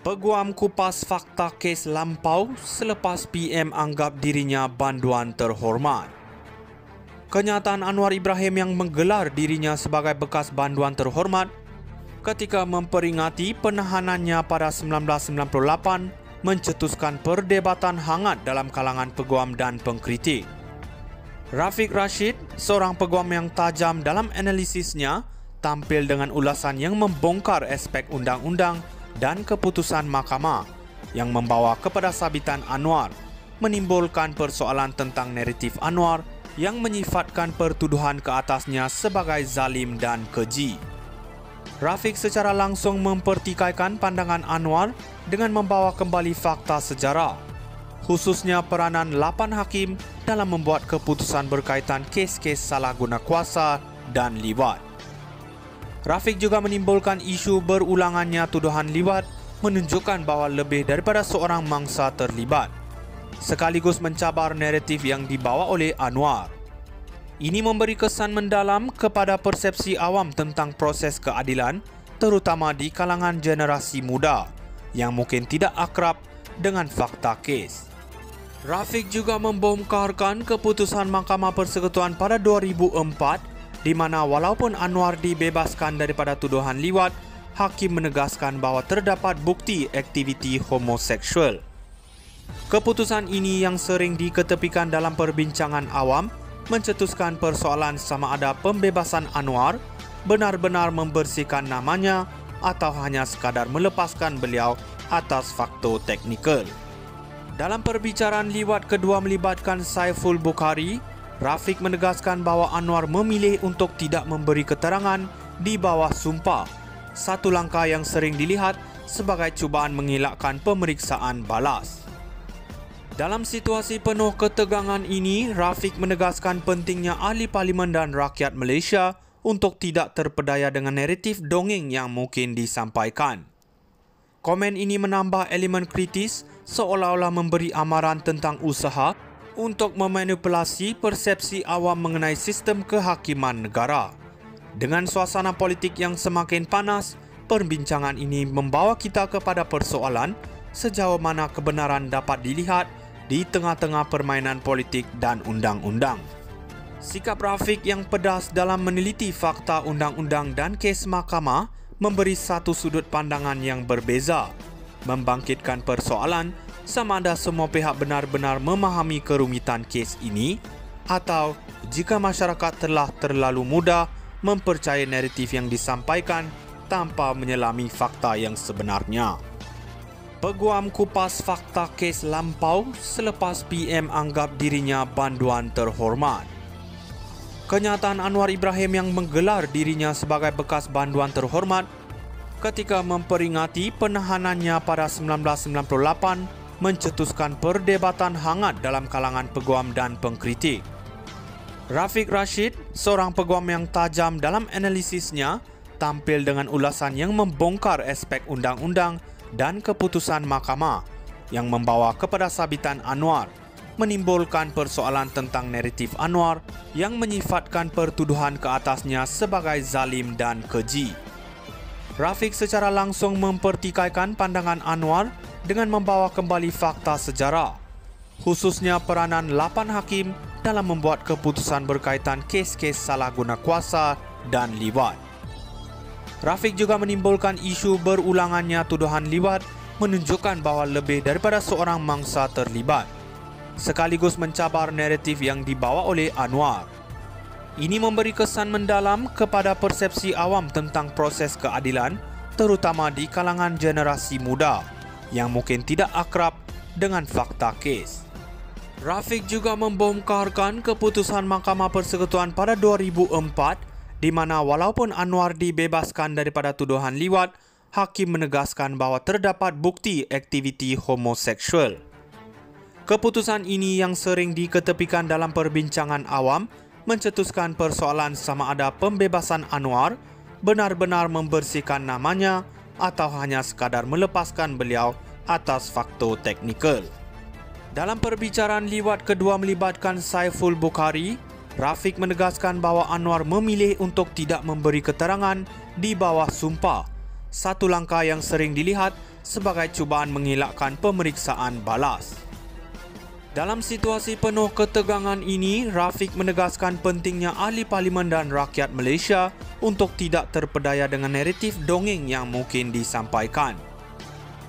Peguam kupas fakta kes lampau selepas PM anggap dirinya banduan terhormat. Kenyataan Anwar Ibrahim yang menggelar dirinya sebagai bekas banduan terhormat ketika memperingati penahanannya pada 1998 mencetuskan perdebatan hangat dalam kalangan peguam dan pengkritik. Rafiq Rashid, seorang peguam yang tajam dalam analisisnya, tampil dengan ulasan yang membongkar aspek undang-undang dan keputusan mahkamah yang membawa kepada sabitan Anwar, menimbulkan persoalan tentang naratif Anwar yang menyifatkan pertuduhan ke atasnya sebagai zalim dan keji. Rafiq secara langsung mempertikaikan pandangan Anwar dengan membawa kembali fakta sejarah, khususnya peranan 8 hakim dalam membuat keputusan berkaitan kes-kes salah guna kuasa dan liwat. Rafiq juga menimbulkan isu berulangannya tuduhan liwat menunjukkan bahawa lebih daripada seorang mangsa terlibat, sekaligus mencabar naratif yang dibawa oleh Anwar. Ini memberi kesan mendalam kepada persepsi awam tentang proses keadilan, terutama di kalangan generasi muda yang mungkin tidak akrab dengan fakta kes. Rafiq juga membongkarkan keputusan Mahkamah Persekutuan pada 2004 di mana walaupun Anwar dibebaskan daripada tuduhan liwat, hakim menegaskan bahawa terdapat bukti aktiviti homoseksual. Keputusan ini yang sering diketepikan dalam perbincangan awam mencetuskan persoalan sama ada pembebasan Anwar benar-benar membersihkan namanya atau hanya sekadar melepaskan beliau atas faktor teknikal. Dalam perbicaraan liwat kedua melibatkan Saiful Bukhari, Rafiq menegaskan bahawa Anwar memilih untuk tidak memberi keterangan di bawah sumpah, satu langkah yang sering dilihat sebagai cubaan mengelakkan pemeriksaan balas. Dalam situasi penuh ketegangan ini, Rafiq menegaskan pentingnya ahli parlimen dan rakyat Malaysia untuk tidak terpedaya dengan naratif dongeng yang mungkin disampaikan. Komen ini menambah elemen kritis seolah-olah memberi amaran tentang usaha untuk memanipulasi persepsi awam mengenai sistem kehakiman negara. Dengan suasana politik yang semakin panas, perbincangan ini membawa kita kepada persoalan sejauh mana kebenaran dapat dilihat di tengah-tengah permainan politik dan undang-undang. Sikap Rafiq yang pedas dalam meneliti fakta undang-undang dan kes mahkamah memberi satu sudut pandangan yang berbeza, membangkitkan persoalan sama ada semua pihak benar-benar memahami kerumitan kes ini atau jika masyarakat telah terlalu mudah mempercayai naratif yang disampaikan tanpa menyelami fakta yang sebenarnya. Peguam kupas fakta kes lampau selepas PM anggap dirinya banduan terhormat. Kenyataan Anwar Ibrahim yang menggelar dirinya sebagai bekas banduan terhormat ketika memperingati penahanannya pada 1998 mencetuskan perdebatan hangat dalam kalangan peguam dan pengkritik. Rafiq Rashid, seorang peguam yang tajam dalam analisisnya, tampil dengan ulasan yang membongkar aspek undang-undang dan keputusan mahkamah yang membawa kepada sabitan Anwar, menimbulkan persoalan tentang naratif Anwar yang menyifatkan pertuduhan ke atasnya sebagai zalim dan keji. Rafiq secara langsung mempertikaikan pandangan Anwar dengan membawa kembali fakta sejarah, khususnya peranan 8 hakim dalam membuat keputusan berkaitan kes-kes salah guna kuasa dan liwat. Rafiq juga menimbulkan isu berulangannya tuduhan liwat menunjukkan bahawa lebih daripada seorang mangsa terlibat, sekaligus mencabar naratif yang dibawa oleh Anwar. Ini memberi kesan mendalam kepada persepsi awam tentang proses keadilan, terutama di kalangan generasi muda yang mungkin tidak akrab dengan fakta kes. Rafiq juga membongkarkan keputusan Mahkamah Persekutuan pada 2004 di mana walaupun Anwar dibebaskan daripada tuduhan liwat, hakim menegaskan bahawa terdapat bukti aktiviti homoseksual. Keputusan ini yang sering diketepikan dalam perbincangan awam mencetuskan persoalan sama ada pembebasan Anwar benar-benar membersihkan namanya atau hanya sekadar melepaskan beliau atas faktor teknikal. Dalam perbicaraan liwat kedua melibatkan Saiful Bukhari, Rafiq menegaskan bahawa Anwar memilih untuk tidak memberi keterangan di bawah sumpah, satu langkah yang sering dilihat sebagai cubaan mengelakkan pemeriksaan balas. Dalam situasi penuh ketegangan ini, Rafiq menegaskan pentingnya ahli parlimen dan rakyat Malaysia untuk tidak terpedaya dengan naratif dongeng yang mungkin disampaikan.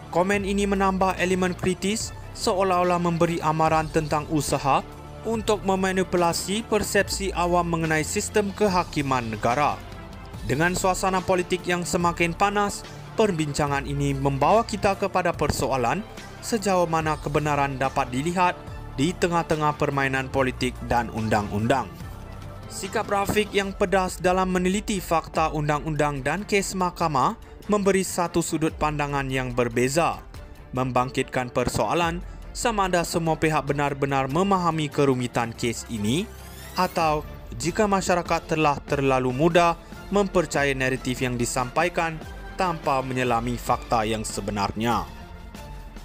Komen ini menambah elemen kritis seolah-olah memberi amaran tentang usaha untuk memanipulasi persepsi awam mengenai sistem kehakiman negara. Dengan suasana politik yang semakin panas, perbincangan ini membawa kita kepada persoalan sejauh mana kebenaran dapat dilihat di tengah-tengah permainan politik dan undang-undang. Sikap Rafiq yang pedas dalam meneliti fakta undang-undang dan kes mahkamah memberi satu sudut pandangan yang berbeza, membangkitkan persoalan sama ada semua pihak benar-benar memahami kerumitan kes ini atau jika masyarakat telah terlalu mudah mempercayai naratif yang disampaikan tanpa menyelami fakta yang sebenarnya.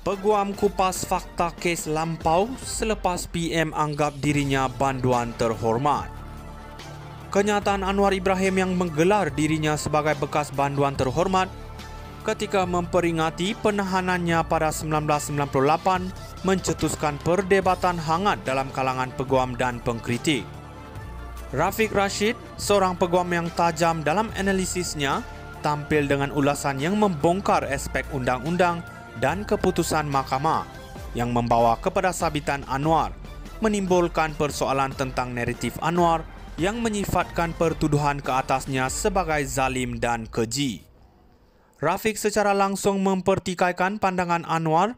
Peguam kupas fakta kes lampau selepas PM anggap dirinya banduan terhormat. Kenyataan Anwar Ibrahim yang menggelar dirinya sebagai bekas banduan terhormat ketika memperingati penahanannya pada 1998 mencetuskan perdebatan hangat dalam kalangan peguam dan pengkritik. Rafiq Rashid, seorang peguam yang tajam dalam analisisnya, tampil dengan ulasan yang membongkar aspek undang-undang dan keputusan mahkamah yang membawa kepada sabitan Anwar, menimbulkan persoalan tentang naratif Anwar yang menyifatkan pertuduhan ke atasnya sebagai zalim dan keji. Rafiq secara langsung mempertikaikan pandangan Anwar